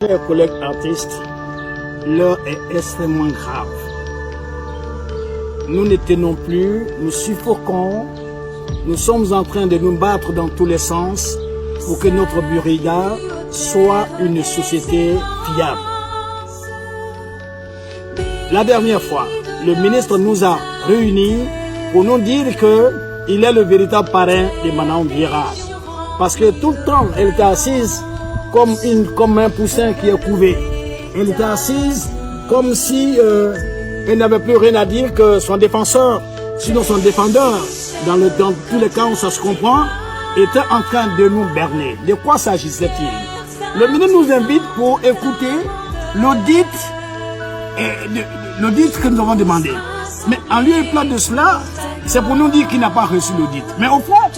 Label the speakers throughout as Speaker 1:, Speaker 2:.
Speaker 1: Chers collègues artistes, l'heure est extrêmement grave. Nous ne tenons plus, nous suffoquons, nous sommes en train de nous battre dans tous les sens pour que notre Burida soit une société fiable. La dernière fois, le ministre nous a réunis pour nous dire qu'il est le véritable parrain de Manan Biera. Parce que tout le temps, elle était assise comme un poussin qui est couvé. Elle était assise comme si elle n'avait plus rien à dire que son défenseur, sinon son défendeur, dans tous les cas où ça se comprend, était en train de nous berner. De quoi s'agissait-il? Le ministre nous invite pour écouter l'audit que nous avons demandé. Mais en lieu et place de cela, c'est pour nous dire qu'il n'a pas reçu l'audit. Mais au fond,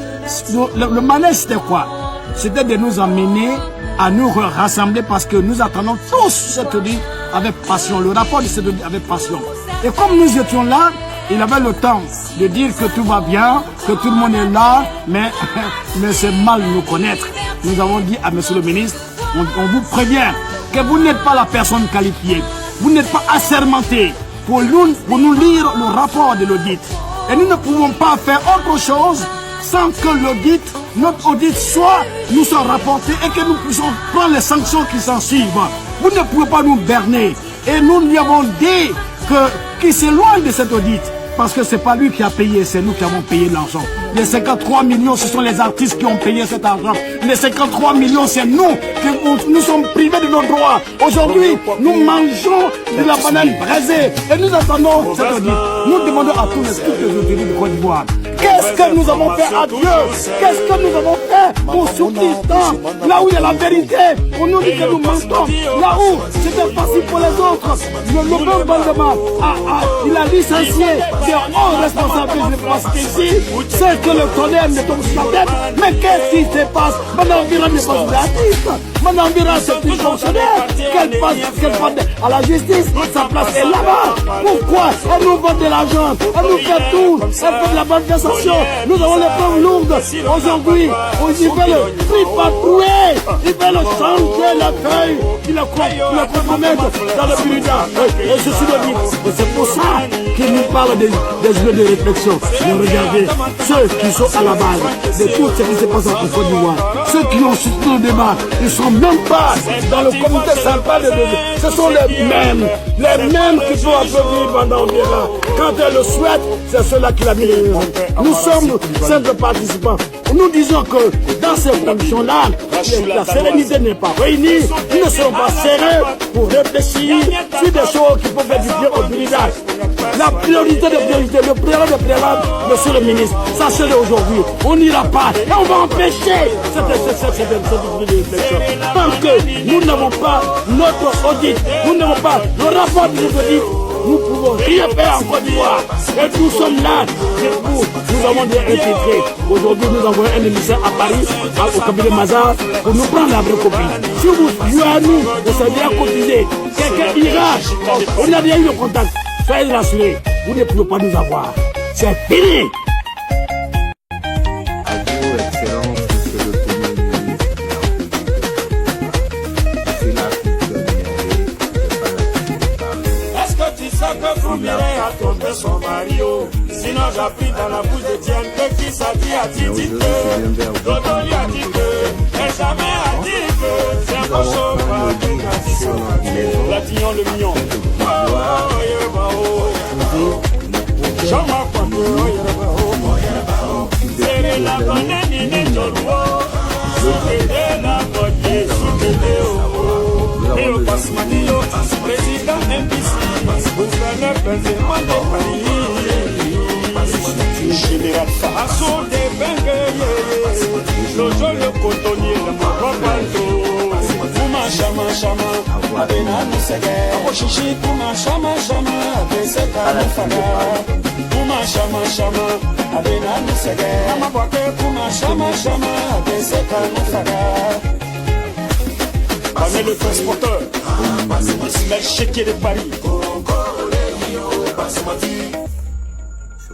Speaker 1: le manège c'était quoi? C'était de nous emmener à nous rassembler parce que nous attendons tous cet audit avec passion, le rapport de cet audit avec passion. Et comme nous étions là, il avait le temps de dire que tout va bien, que tout le monde est là, mais c'est mal nous connaître. Nous avons dit à monsieur le ministre, on vous prévient que vous n'êtes pas la personne qualifiée, vous n'êtes pas assermenté pour nous lire le rapport de l'audit. Et nous ne pouvons pas faire autre chose sans que l'audit, notre audit nous soit rapporté et que nous puissions prendre les sanctions qui s'en suivent. Vous ne pouvez pas nous berner. Et nous lui avons dit qu'il s'éloigne de cet audit. Parce que ce n'est pas lui qui a payé, c'est nous qui avons payé l'argent. Les 53 millions, ce sont les artistes qui ont payé cet argent. Les 53 millions, c'est nous qui nous sommes privés de nos droits. Aujourd'hui, nous mangeons de la banane braisée et nous attendons cet audit. Nous demandons à toutes les autorités de Côte d'Ivoire. Qu'est-ce que nous avons fait à Dieu? Qu'est-ce que nous avons fait pour soutenir tant? Là où il y a la vérité, on nous dit que nous mentons. Là où c'était facile pour les autres, le bon Bandama, il a licencié des hauts responsables. Je pense qu'ici, c'est que le tonnerre ne tombe sur la tête. Mais qu'est-ce qui se passe? Madame Bira n'est pas une artiste. Madame Bira, c'est une fonctionnaire. Qu'elle passe à la justice, sa place est là-bas. Pourquoi? Elle nous vend de l'argent, elle nous fait tout, elle fait de la malversation. Nous avons les preuves lourdes. Aujourd'hui, ils veulent tripatouiller, ils veulent changer la feuille, ils la compromettent dans le Burida. Et je suis le dit, c'est pour ça qu'il nous parle des jeux de réflexion. Mais regardez, ceux qui sont à la base de tout ce qui se passe en Côte d'Ivoire, ceux qui ont soutenu le débat, ils ne sont même pas dans le comité central de débat. Ce sont les mêmes qui doivent venir pendant Biera. Quand elle le souhaite, c'est ceux-là qui l'a mis. Nous sommes simples participants. Nous disons que dans ces conditions-là, la sérénité n'est pas réunie. Nous ne serons pas sérieux pour réfléchir sur des choses qui peuvent faire du bien au Burida. La priorité de priorité, le préalable, monsieur le ministre, sachez-le aujourd'hui, on n'ira pas et on va empêcher cette réflexion. Tant que nous n'avons pas notre audit, nous n'avons pas le rapport de l'audit, nous pouvons rien faire en Côte d'Ivoire. Et nous sommes là. Nous avons des infiltrés. Aujourd'hui, nous envoyons un émissaire à Paris, au cabinet Mazar, pour nous prendre la vraie copie. Si vous jouez à nous, vous savez bien cotiser. Quelqu'un ira. On a bien eu le contact. Soyez rassurés. Vous ne pouvez pas nous avoir. C'est fini.
Speaker 2: A tombé son Mario, sinon j'appuie dans la bouche de Tiente qui s'habille à Titi. Dodo lui a dit que, elle jamais a dit que, c'est un bon chaud, Latillon le mignon. Oh, Chama Pampo, c'est la bonne nini de l'eau, c'est la bonne sous et au Pasmanio, président MPC, gouverneur président de Paris, général Faso de Bengueye, Lojo le cotonnier, le Macopanto, Pouma Chama, Abena Nusege, Aposhishi, Pouma Chama, Abeseka Nufaga, Pouma Chama, Abena Nusege, Amabwake, Pouma Chama, Abeseka Nufaga. Parmi le transporteur, Ismaël Chéquier de Paris.
Speaker 3: Je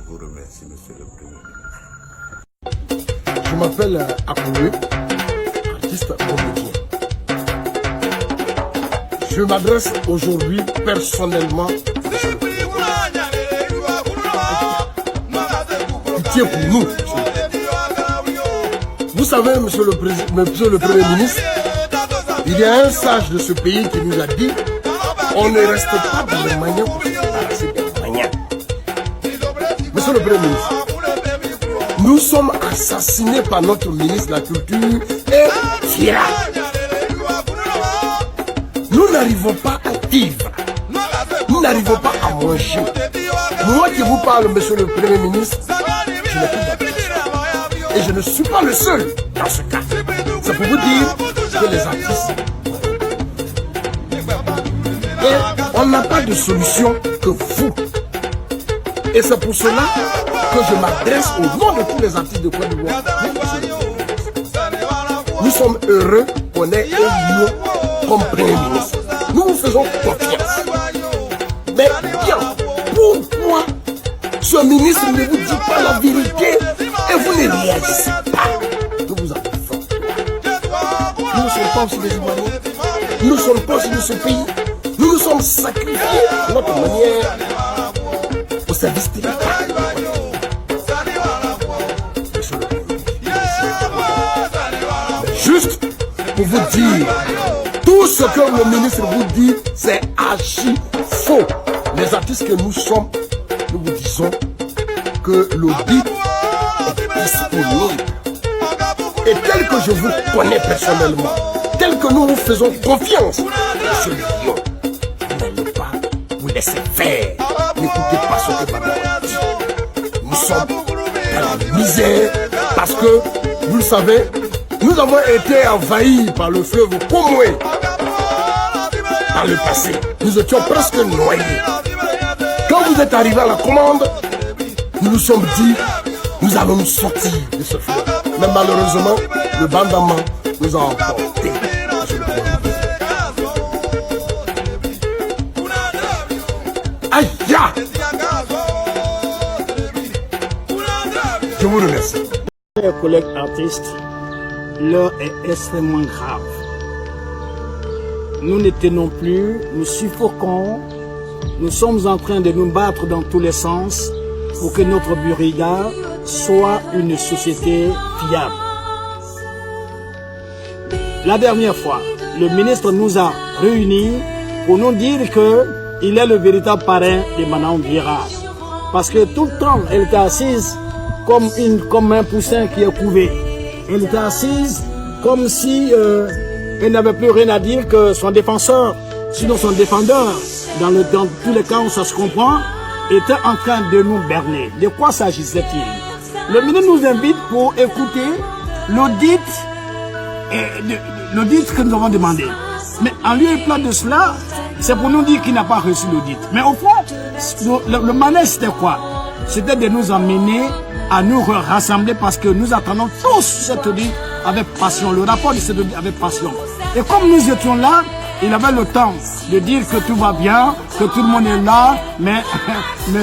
Speaker 3: vous remercie, monsieur le Premier ministre.
Speaker 4: Je m'appelle Akoué, artiste comédien. Je m'adresse aujourd'hui personnellement. Pitié pour nous. Vous savez, monsieur le Premier ministre, il y a un sage de ce pays qui nous a dit on ne reste pas dans les manières pour se débarrasser des manières. Monsieur le Premier ministre, nous sommes assassinés par notre ministre de la Culture et Fira. Nous n'arrivons pas à vivre. Nous n'arrivons pas à manger. Moi qui vous parle, monsieur le Premier ministre, je n'ai plus d'argent. Et je ne suis pas le seul dans ce cas. C'est pour vous dire que les artistes... Et on n'a pas de solution que vous. Et c'est pour cela que je m'adresse au nom de tous les artistes de Côte d'Ivoire. Nous sommes heureux qu'on ait Elio comme Premier ministre. Nous vous faisons confiance. Mais bien, pourquoi ce ministre ne vous dit pas la vérité et vous ne réagissez pas? Nous vous avons fait. Nous ne sommes pas aussi des Ivoiriens. Nous ne sommes pas aussi de ce pays. Nous nous sommes sacrifiés de notre manière au service de l'État. Juste pour vous dire, tout ce que le ministre vous dit, c'est archi faux. Les artistes que nous sommes, nous vous disons que l'audit est disponible. Et tel que je vous connais personnellement, tel que nous vous faisons confiance, monsieur Lion, vous n'allez pas vous laisser faire. N'écoutez pas ce que Baba dit. Nous sommes dans la misère parce que, vous le savez, nous avons été envahis par le fleuve Pomoué par le passé. Nous étions presque noyés. Quand vous êtes arrivé à la commande, nous nous sommes dit, nous allons nous sortir de ce fleuve. Mais malheureusement, le bandama nous a emportés. Aïe! Je vous remercie.
Speaker 1: Les collègues artistes, l'heure est extrêmement grave. Nous ne tenons plus, nous suffoquons, nous sommes en train de nous battre dans tous les sens pour que notre Burriga soit une société fiable. La dernière fois, le ministre nous a réunis pour nous dire qu'il est le véritable parrain de Madame Vira. Parce que tout le temps, elle était assise comme un poussin qui est couvé. Elle était assise comme si elle n'avait plus rien à dire que son défenseur, sinon son défendeur, dans tous les cas où ça se comprend, était en train de nous berner. De quoi s'agissait-il? Le ministre nous invite pour écouter l'audit que nous avons demandé. Mais en lieu et place de cela, c'est pour nous dire qu'il n'a pas reçu l'audit. Mais au fond, le manège c'était quoi? C'était de nous amener à nous rassembler parce que nous attendons tous cet audit avec passion, le rapport de cet audit avec passion. Et comme nous étions là, il avait le temps de dire que tout va bien, que tout le monde est là, mais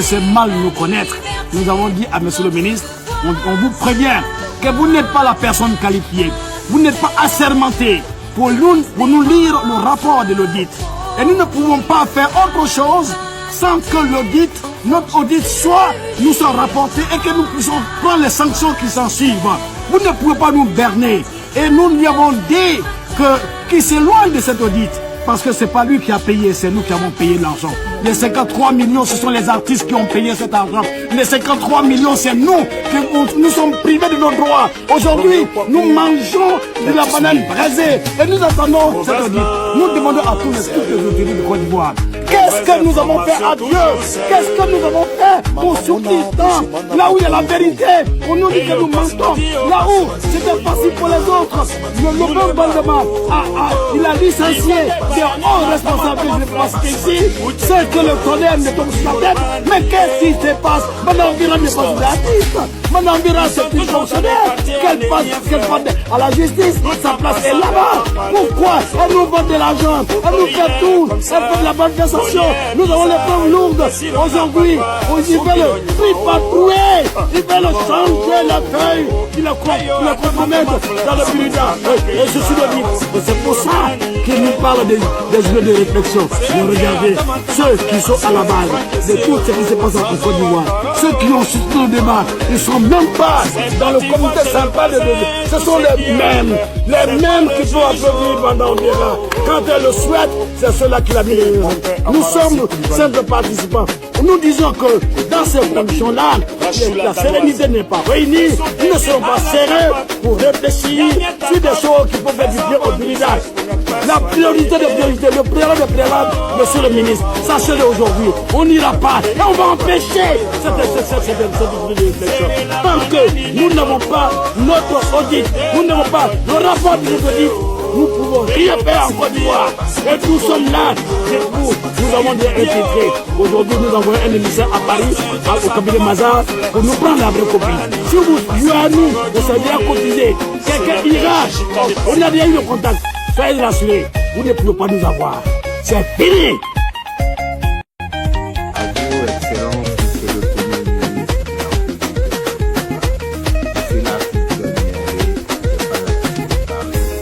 Speaker 1: c'est mal nous connaître. Nous avons dit à monsieur le ministre, on vous prévient que vous n'êtes pas la personne qualifiée, vous n'êtes pas assermenté pour nous lire le rapport de l'audit. Et nous ne pouvons pas faire autre chose sans que notre audit nous soit rapporté et que nous puissions prendre les sanctions qui s'en suivent. Vous ne pouvez pas nous berner. Et nous lui avons dit qu'il s'éloigne de cet audit. Parce que ce n'est pas lui qui a payé, c'est nous qui avons payé l'argent. Les 53 millions, ce sont les artistes qui ont payé cet argent. Les 53 millions, c'est nous qui nous sommes privés de nos droits. Aujourd'hui, nous mangeons de la banane braisée et nous attendons cet audit. Nous demandons à toutes les autorités de Côte d'Ivoire. Qu'est-ce que nous avons fait à Dieu? Qu'est-ce que nous avons fait pour subsister? Là où il y a la vérité, on nous dit que nous mentons. Là où c'était facile pour les autres, le Lobin Bandama, il a licencié des hauts responsables. Je pense qu'ici, c'est que le tonnerre ne tombe sur la tête. Mais qu'est-ce qui se passe? Madame Vira n'est pas une artiste. Madame Vira, c'est une fonctionnaire. Qu'elle passe à la justice, sa place est là-bas. Pourquoi? Elle nous vend de l'argent, elle nous fait tout, elle fait de la bonne sensation. Nous avons les preuves lourdes. Aujourd'hui, Il veut le tripatouer, il veut le changer la feuille, il le compromettre dans le Burida. Et je suis le dit, c'est pour ça qu'il nous parle des jeux de réflexion. Mais regardez, ceux qui sont à la base de tout ce qui se passe en Côte d'Ivoire, ceux qui ont soutenu le débat, ils ne sont même pas dans le comité sympa de débat. Ce sont les mêmes qui vont applaudir pendant le débat. Quand elles le souhaitent, c'est ceux-là qui l'ont mis. Nous sommes simples participants. Nous disons que dans ces conditions-là, la sérénité n'est pas réunie. Nous ne serons pas sérieux pour réfléchir sur des choses qui peuvent faire du bien au Burida. La priorité de priorité, le préalable de préalable, monsieur le ministre, sachez-le aujourd'hui, on n'ira pas et on va empêcher cette réflexion. Tant que nous n'avons pas notre audit, nous n'avons pas le rapport de l'audit, nous ne pouvons rien faire en Côte d'Ivoire. Et nous sommes là, nous avons des infiltrés. Aujourd'hui, nous envoyons un émissaire à Paris, au cabinet Mazar, pour nous prendre la vraie copie. Si vous jouez à nous, vous savez à cotiser. Quelqu'un ira, on a déjà eu le contact. Soyez rassurés, vous ne pouvez pas nous avoir. C'est fini.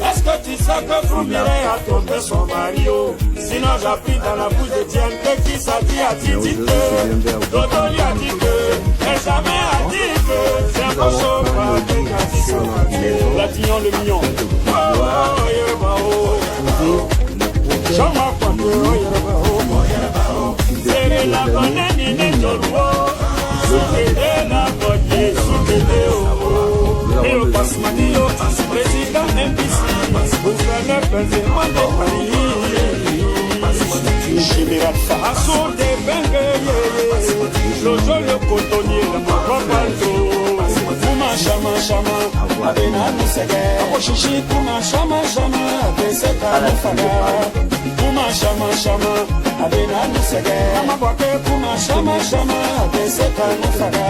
Speaker 2: Est-ce que tu sais que Froumire a tombé son Mario? Sinon j'appuie dans la bouche de TNT qui s'a dit à Titi que Dodo lui a dit que Benjamin a dit que c'est un bon chaud la Tignon le million. C'est la bonne nini de l'eau. C'est la bonne et au Pasmanio, président MPC, gouverneur président de Paris. Général Fahasso des Bengueyés, Jojo le cotonnier, le Macropalto, Kouma Chama Chama, Abena Nusege, Aposhishi Kouma Chama Chama, Abeseka Nufada, Kouma Chama Chama, Abena Nusege, Amabake Kouma Chama Chama, Abeseka Nufada.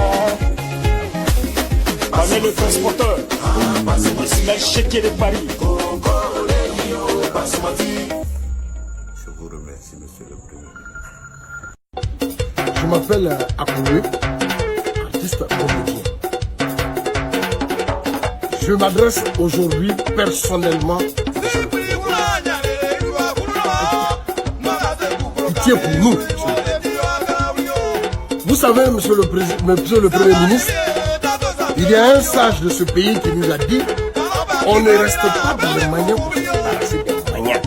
Speaker 2: Avec le transporteur, Ismaël Chéquier de Paris.
Speaker 3: Je vous remercie, monsieur le Premier ministre.
Speaker 4: Je m'appelle Akoulé, artiste comédien. Je m'adresse aujourd'hui personnellement. Pitié pour nous. Vous savez, monsieur le Premier ministre, il y a un sage de ce pays qui nous a dit on ne reste pas dans les manières pour se débarrasser des manières.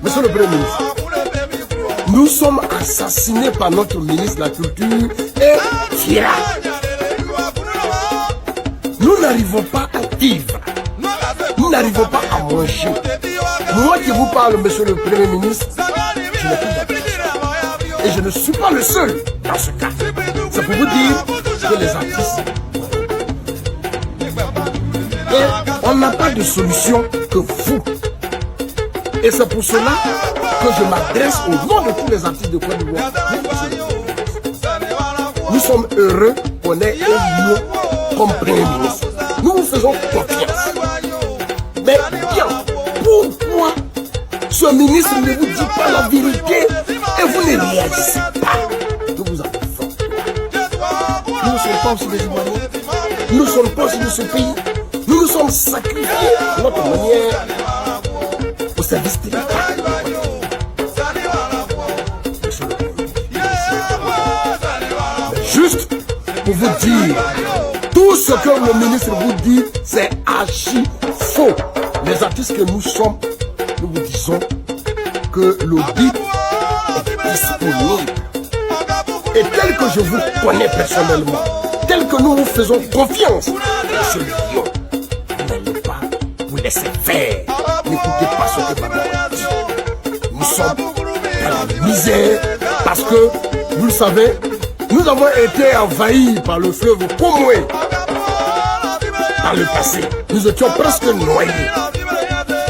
Speaker 4: Monsieur le Premier ministre, nous sommes assassinés par notre ministre de la Culture et Fira. Nous n'arrivons pas à vivre. Nous n'arrivons pas à manger. Moi qui vous parle, monsieur le Premier ministre, je n'ai plus d'argent. Et je ne suis pas le seul dans ce cas. C'est pour vous dire que les artistes. Et on n'a pas de solution que vous. Et c'est pour cela que je m'adresse au nom de tous les artistes de Côte d'Ivoire. Nous sommes heureux qu'on ait élu comme Premier ministre. Nous vous faisons confiance. Mais bien, pourquoi ce ministre ne vous dit pas la vérité et vous ne réagissez pas? Nous vous avons fait. Nous ne sommes pas aussi des Ivoiriens. Nous ne sommes pas aussi de ce pays. Nous nous sommes sacrifiés de notre manière au service de l'État. Juste pour vous dire, tout ce que le ministre vous dit, c'est archi faux. Les artistes que nous sommes, nous vous disons que l'audit est disponible. Et tel que je vous connais personnellement, tel que nous vous faisons confiance, monsieur le lion, vous n'allez pas vous laisser faire. N'écoutez pas ce que papa dit. Nous sommes dans la misère parce que, vous le savez, nous avons été envahis par le fleuve Pomoué. Par le passé, nous étions presque noyés.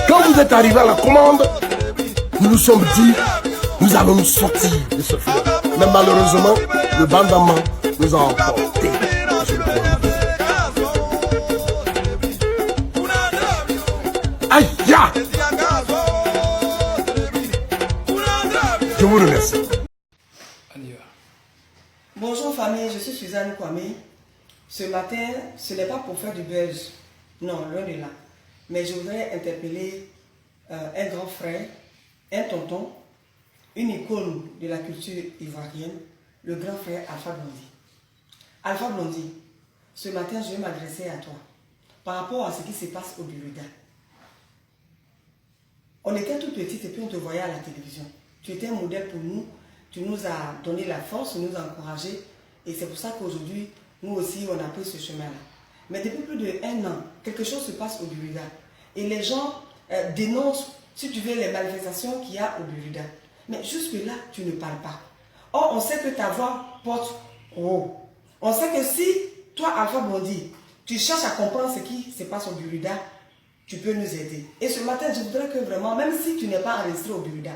Speaker 4: Quand vous êtes arrivé à la commande, nous nous sommes dit, nous allons nous sortir de ce fleuve. Mais malheureusement, le bandament nous a emportés. Aïe! Je vous remercie.
Speaker 5: famille, je suis Suzanne Kwame. Ce matin, ce n'est pas pour faire du buzz. Non, loin de là. Mais je voudrais interpeller un grand frère, un tonton, une icône de la culture ivoirienne, le grand frère Alpha Blondy. Alpha Blondy, ce matin, je vais m'adresser à toi par rapport à ce qui se passe au Buruda. On était tout petits et puis on te voyait à la télévision. Tu étais un modèle pour nous, tu nous as donné la force, tu nous as encouragés et c'est pour ça qu'aujourd'hui, nous aussi, on a pris ce chemin-là. Mais depuis plus d'1 an, quelque chose se passe au Buruda et les gens dénoncent, si tu veux, les manifestations qu'il y a au Buruda. Mais jusque-là, tu ne parles pas. Or, on sait que ta voix porte haut. On sait que si toi, Alpha Blondy, tu cherches à comprendre ce qui se passe au Buruda, tu peux nous aider. Et ce matin, je voudrais que vraiment, même si tu n'es pas enregistré au Buruda,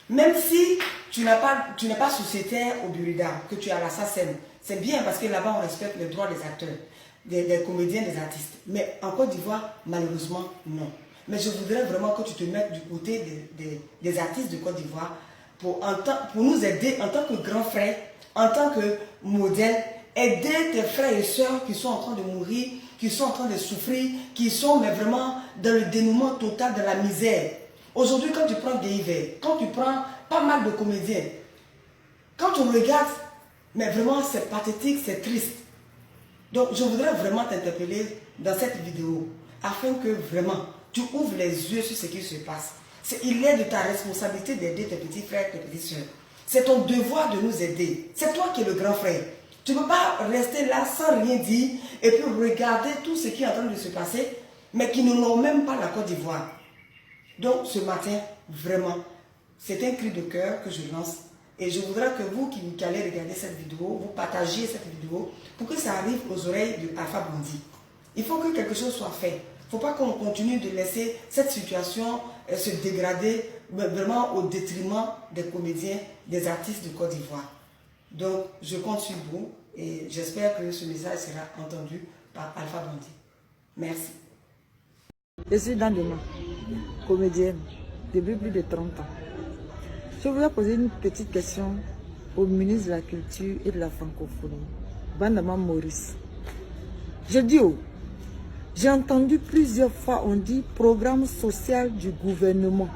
Speaker 5: même si tu n'es pas sociétaire au Buruda, que tu es à la SACEM, c'est bien parce que là-bas, on respecte les droits des acteurs, des comédiens, des artistes. Mais en Côte d'Ivoire, malheureusement, non. Mais je voudrais vraiment que tu te mettes du côté des artistes de Côte d'Ivoire pour nous aider en tant que grand frère, en tant que modèle, aider tes frères et sœurs qui sont en train de mourir, qui sont en train de souffrir, qui sont mais vraiment dans le dénouement total de la misère. Aujourd'hui, quand tu prends Guéhiver, quand tu prends pas mal de comédiens, quand on regarde, mais vraiment c'est pathétique, c'est triste. Donc je voudrais vraiment t'interpeller dans cette vidéo afin que vraiment tu ouvres les yeux sur ce qui se passe. Il est de ta responsabilité d'aider tes petits frères, tes petites soeurs. C'est ton devoir de nous aider. C'est toi qui es le grand frère. Tu ne peux pas rester là sans rien dire et puis regarder tout ce qui est en train de se passer, mais qui ne n'ont même pas la Côte d'Ivoire. Donc ce matin, vraiment, c'est un cri de cœur que je lance. Et je voudrais que vous qui allez regarder cette vidéo, vous partagiez cette vidéo pour que ça arrive aux oreilles de Alpha Blondy. Il faut que quelque chose soit fait. Il ne faut pas qu'on continue de laisser cette situation se dégrader vraiment au détriment des comédiens, des artistes de Côte d'Ivoire. Donc, je compte sur vous et j'espère que ce message sera entendu par Alpha Blondy. Merci.
Speaker 6: Je suis Dandema, comédienne, depuis plus de 30 ans. Je voudrais poser une petite question au ministre de la Culture et de la Francophonie, Bandama Maurice. Je dis j'ai entendu plusieurs fois, on dit programme social du gouvernement.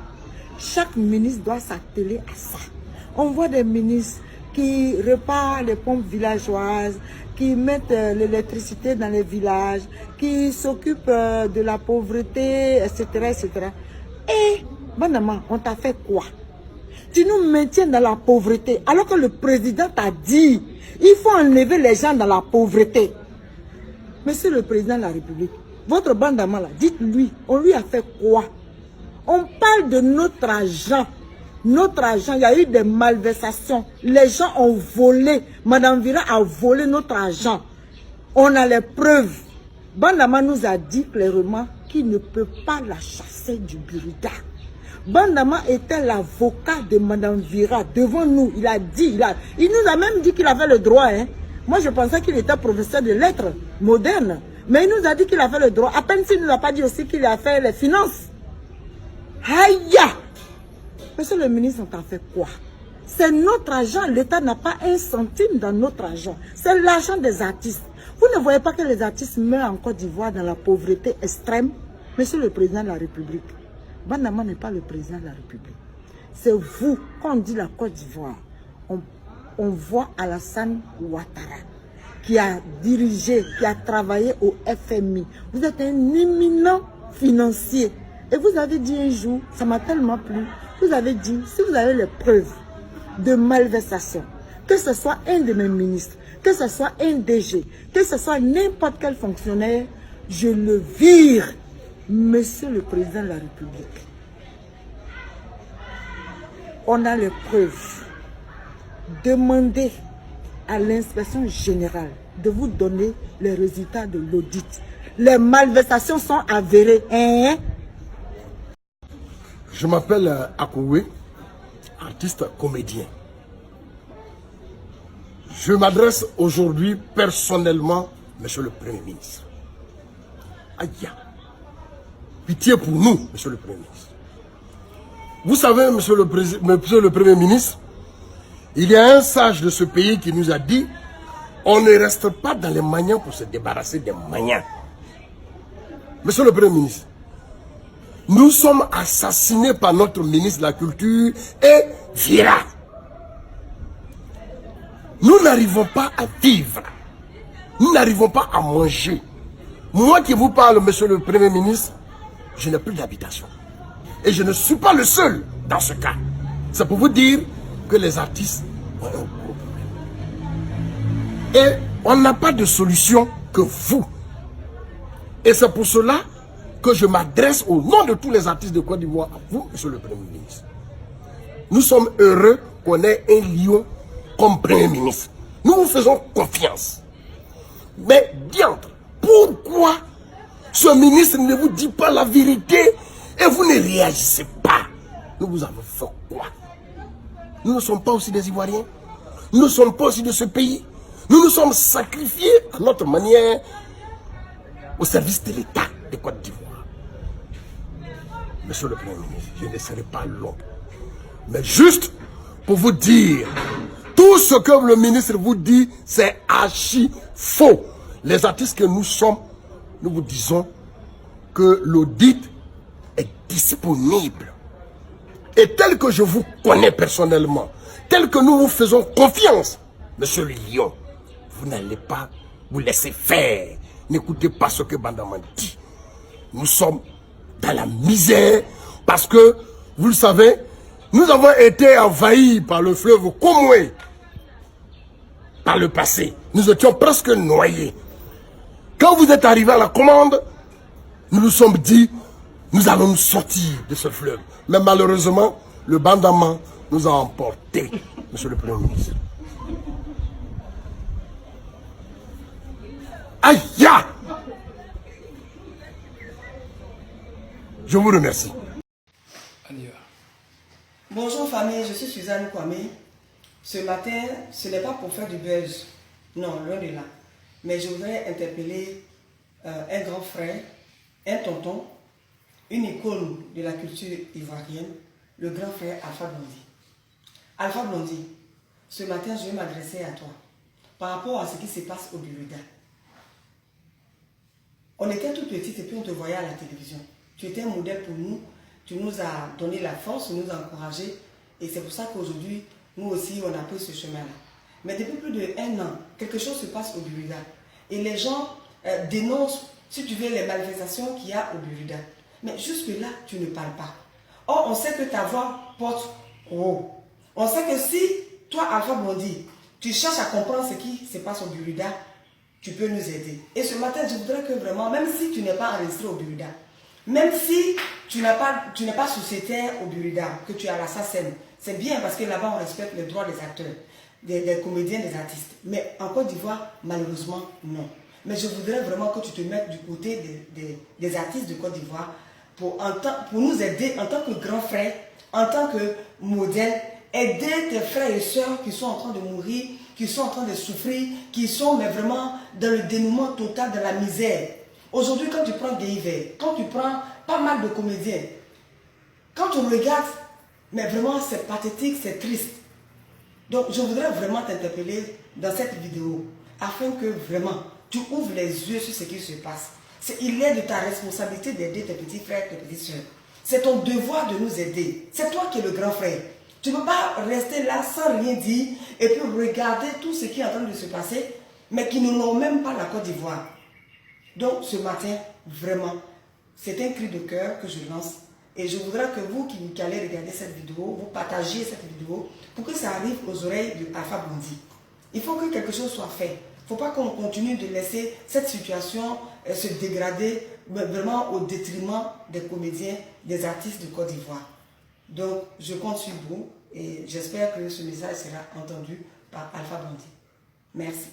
Speaker 6: Chaque ministre doit s'atteler à ça. On voit des ministres qui réparent les pompes villageoises, qui mettent l'électricité dans les villages, qui s'occupent de la pauvreté, etc., etc. Et, Bandama, on t'a fait quoi? Tu nous maintiens dans la pauvreté, alors que le président t'a dit, il faut enlever les gens dans la pauvreté. Monsieur le président de la République, votre Bandama là, dites-lui, on lui a fait quoi? On parle de notre argent. Notre argent, il y a eu des malversations. Les gens ont volé. Madame Vira a volé notre argent. On a les preuves. Bandama nous a dit clairement qu'il ne peut pas la chasser du Buruda. Bandama était l'avocat de Madame Vira devant nous. Il a dit, il nous a même dit qu'il avait le droit. Hein. Moi, je pensais qu'il était professeur de lettres modernes. Mais il nous a dit qu'il avait le droit. À peine s'il ne nous a pas dit aussi qu'il a fait les finances. Aïe! Monsieur le ministre, on t'a fait quoi? C'est notre argent. L'État n'a pas un centime dans notre argent. C'est l'argent des artistes. Vous ne voyez pas que les artistes meurent en Côte d'Ivoire dans la pauvreté extrême? Monsieur le président de la République, Bandama n'est pas le président de la République. C'est vous, quand on dit la Côte d'Ivoire, on voit Alassane Ouattara, qui a dirigé, qui a travaillé au FMI. Vous êtes un éminent financier. Et vous avez dit un jour, ça m'a tellement plu, vous avez dit, si vous avez les preuves de malversation, que ce soit un de mes ministres, que ce soit un DG, que ce soit n'importe quel fonctionnaire, je le vire. Monsieur le président de la République, on a les preuves. Demandez à l'inspection générale de vous donner les résultats de l'audit. Les malversations sont avérées. Hein?
Speaker 4: Je m'appelle Akoué, artiste comédien. Je m'adresse aujourd'hui personnellement, Monsieur le Premier ministre. Aïe, pitié pour nous, Monsieur le Premier ministre. Vous savez, Monsieur le Premier ministre, il y a un sage de ce pays qui nous a dit On ne reste pas dans les maniants pour se débarrasser des maniants. Monsieur le Premier ministre, nous sommes assassinés par notre ministre de la Culture et Vira. Nous n'arrivons pas à vivre. Nous n'arrivons pas à manger. Moi qui vous parle, monsieur le Premier ministre, je n'ai plus d'habitation. Et je ne suis pas le seul dans ce cas. C'est pour vous dire que les artistes ont un gros problème. Et on n'a pas de solution que vous. Et c'est pour cela que je m'adresse au nom de tous les artistes de Côte d'Ivoire à vous, monsieur le Premier ministre. Nous sommes heureux qu'on ait un lion comme Premier ministre. Nous vous faisons confiance. Mais diantre, pourquoi ce ministre ne vous dit pas la vérité et vous ne réagissez pas? Nous vous avons fait quoi? Nous ne sommes pas aussi des Ivoiriens. Nous ne sommes pas aussi de ce pays. Nous nous sommes sacrifiés à notre manière au service de l'État de Côte d'Ivoire. Monsieur le Premier ministre, je ne serai pas long. Mais juste pour vous dire, tout ce que le ministre vous dit, c'est archi faux. Les artistes que nous sommes, nous vous disons que l'audit est disponible. Et tel que je vous connais personnellement, tel que nous vous faisons confiance, monsieur le lion, vous n'allez pas vous laisser faire. N'écoutez pas ce que Bandaman dit. Nous sommes dans la misère parce que, vous le savez, nous avons été envahis par le fleuve Komoué par le passé. Nous étions presque noyés. Quand vous êtes arrivé à la commande, nous nous sommes dit, nous allons nous sortir de ce fleuve. Mais malheureusement, le Bandaman nous a emportés, monsieur le Premier ministre. Aïe! Je vous remercie.
Speaker 5: Bonjour famille, je suis Suzanne Kwame. Ce matin, ce n'est pas pour faire du buzz, non, loin de là. Mais je voudrais interpeller un grand frère, un tonton, une icône de la culture ivoirienne, le grand frère Alpha Blondy. Alpha Blondy, ce matin, je vais m'adresser à toi par rapport à ce qui se passe au Buruda. On était tout petits et puis on te voyait à la télévision. Tu étais un modèle pour nous, tu nous as donné la force, tu nous as encouragés. Et c'est pour ça qu'aujourd'hui, nous aussi, on a pris ce chemin-là. Mais depuis plus d'1 an, quelque chose se passe au Buruda. Et les gens dénoncent, si tu veux, les manifestations qu'il y a au Buruda. Mais jusque-là, tu ne parles pas. Or, on sait que ta voix porte haut. On sait que si, toi, Alpha Blondy, tu cherches à comprendre ce qui se passe au Buruda, tu peux nous aider. Et ce matin, je voudrais que vraiment, même si tu n'es pas enregistré au Buruda, même si tu n'es pas sociétaire au Buruda, que tu es à la SACEM, c'est bien parce que là-bas, on respecte les droits des acteurs, des comédiens, des artistes. Mais en Côte d'Ivoire, malheureusement, non. Mais je voudrais vraiment que tu te mettes du côté des artistes de Côte d'Ivoire pour nous aider en tant que grand frère, en tant que modèle, aider tes frères et sœurs qui sont en train de mourir, qui sont en train de souffrir, qui sont mais vraiment dans le dénouement total de la misère. Aujourd'hui, quand tu prends Guéhiver, quand tu prends pas mal de comédiens, quand tu regardes, mais vraiment c'est pathétique, c'est triste. Donc je voudrais vraiment t'interpeller dans cette vidéo afin que vraiment tu ouvres les yeux sur ce qui se passe. Il est de ta responsabilité d'aider tes petits frères, tes petites soeurs. C'est ton devoir de nous aider. C'est toi qui es le grand frère. Tu ne peux pas rester là sans rien dire et puis regarder tout ce qui est en train de se passer, mais qui ne n'ont même pas la Côte d'Ivoire. Donc ce matin, vraiment, c'est un cri de cœur que je lance. Et je voudrais que vous qui allez regarder cette vidéo, vous partagiez cette vidéo pour que ça arrive aux oreilles de Alpha Blondy. Il faut que quelque chose soit fait. Il ne faut pas qu'on continue de laisser cette situation se dégrader vraiment au détriment des comédiens, des artistes de Côte d'Ivoire. Donc, je compte sur vous et j'espère que ce message sera entendu par Alpha Blondy. Merci.